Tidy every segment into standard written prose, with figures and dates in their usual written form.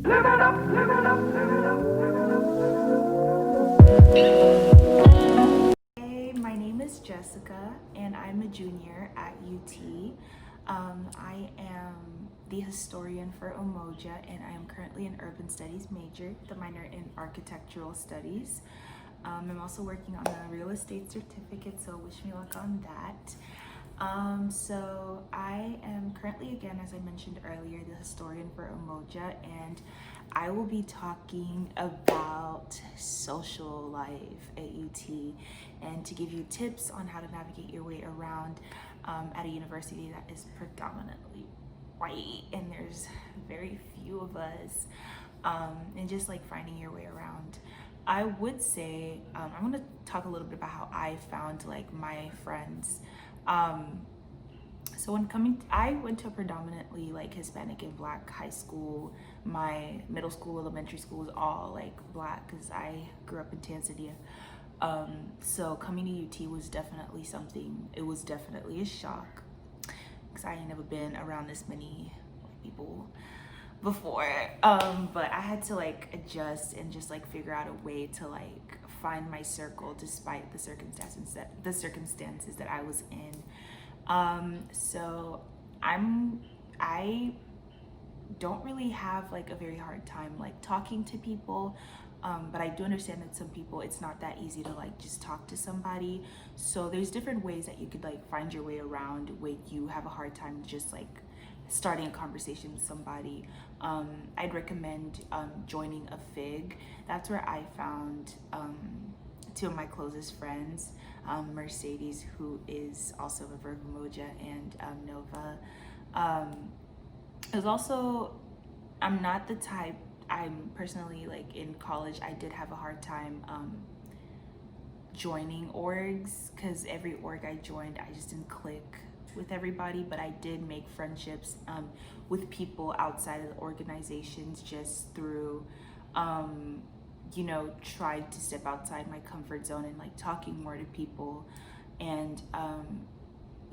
Live it up, live it up, live it up, live it up. Hey, my name is Jessica, and I'm a junior at UT. I am the historian for Umoja, and I am currently an urban studies major, the minor in architectural studies. I'm also working on a real estate certificate, so wish me luck on that. So I am currently, again, as I mentioned earlier, the historian for Umoja, and I will be talking about social life at UT and to give you tips on how to navigate your way around at a university that is predominantly white and there's very few of us, and just like finding your way around. I would say I'm going to talk a little bit about how I found like my friends. Um, so when coming, I went to a predominantly like Hispanic and Black high school. My middle school, elementary school was all like Black because I grew up in Tanzania. So coming to UT was definitely something. It was definitely a shock because I ain't never been around this many white people before. But I had to like adjust and just like figure out a way to like find my circle despite the circumstances that I was in. So I don't really have like a very hard time like talking to people. But I do understand that some people it's not that easy to like just talk to somebody. So there's different ways that you could like find your way around when you have a hard time just like starting a conversation with somebody. I'd recommend joining a FIG. That's where I found two of my closest friends, Mercedes, who is also a member of Umoja, and Nova. Um, it was also, I'm not the type, I'm personally like in college, I did have a hard time joining orgs because every org I joined, I just didn't click with everybody, but I did make friendships with people outside of the organizations just through, um, trying to step outside my comfort zone and like talking more to people. And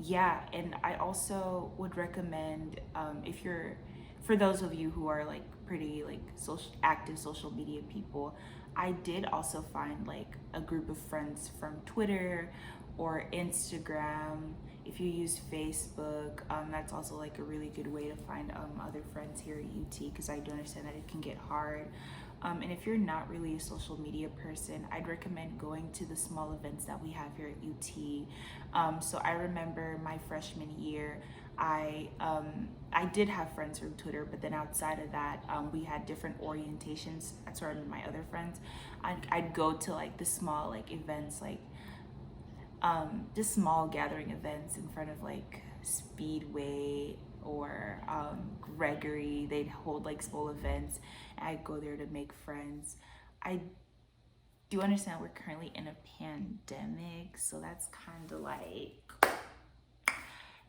yeah, and I also would recommend if you're, for those of you who are like pretty like social active social media people, I did also find like a group of friends from Twitter or Instagram. If you use Facebook, that's also like a really good way to find other friends here at UT because I do understand that it can get hard. And if you're not really a social media person, I'd recommend going to the small events that we have here at UT. So I remember my freshman year, I did have friends from Twitter, but then outside of that, we had different orientations. That's where I met my other friends. I'd go to like the small like events, like just small gathering events in front of like Speedway or Gregory. They'd hold like small events. And I'd go there to make friends. I do understand we're currently in a pandemic, so that's kind of like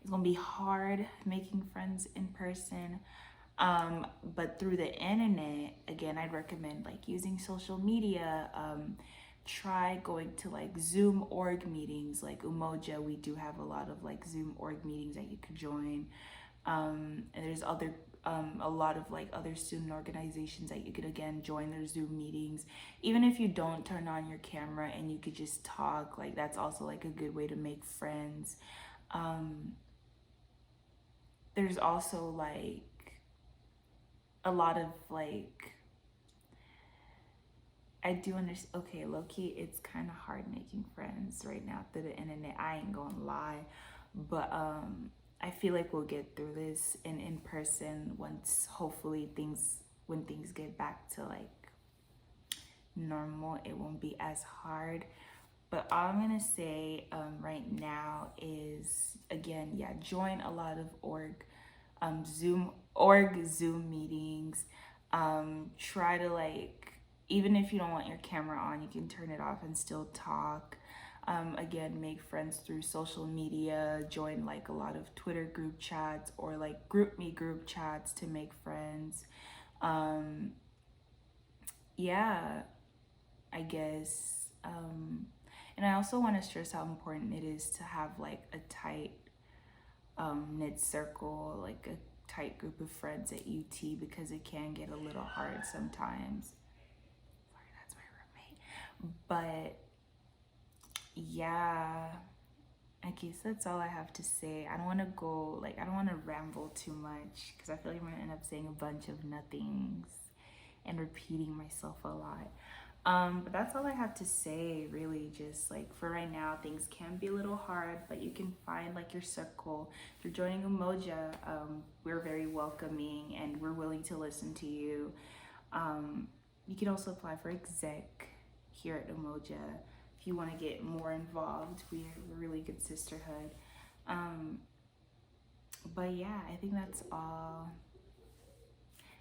it's gonna be hard making friends in person. But through the internet, again, I'd recommend like using social media. Try going to like Zoom org meetings, like Umoja. We do have a lot of like Zoom org meetings that you could join. And there's other a lot of like other student organizations that you could again join their Zoom meetings. Even if you don't turn on your camera and you could just talk, like that's also like a good way to make friends. Um, there's also like a lot of like I do understand. Okay, low key, it's kind of hard making friends right now through the internet. I ain't gonna lie, but I feel like we'll get through this in person once hopefully things when things get back to like normal. It won't be as hard. But all I'm gonna say right now is again, yeah, join a lot of Zoom meetings. Try to like even if you don't want your camera on, you can turn it off and still talk. Again, make friends through social media. Join like a lot of Twitter group chats or like GroupMe group chats to make friends. Um, yeah, I guess. And I also want to stress how important it is to have like a tight knit circle, like a tight group of friends at UT because it can get a little hard sometimes. Sorry, that's my roommate. But yeah, I guess that's all I have to say. I don't want to go, like, I don't want to ramble too much because I feel like I'm going to end up saying a bunch of nothings and repeating myself a lot. But that's all I have to say, really. Just like for right now, things can be a little hard, but you can find like your circle. If you're joining Umoja, we're very welcoming and we're willing to listen to you. You can also apply for exec here at Umoja if you want to get more involved. We're a really good sisterhood. But yeah, I think that's all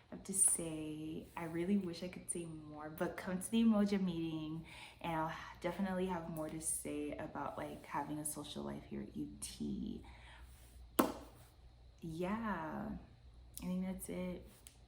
I have to say. I really wish I could say more, but come to the Umoja meeting and I'll definitely have more to say about like having a social life here at UT. Yeah, I think that's it.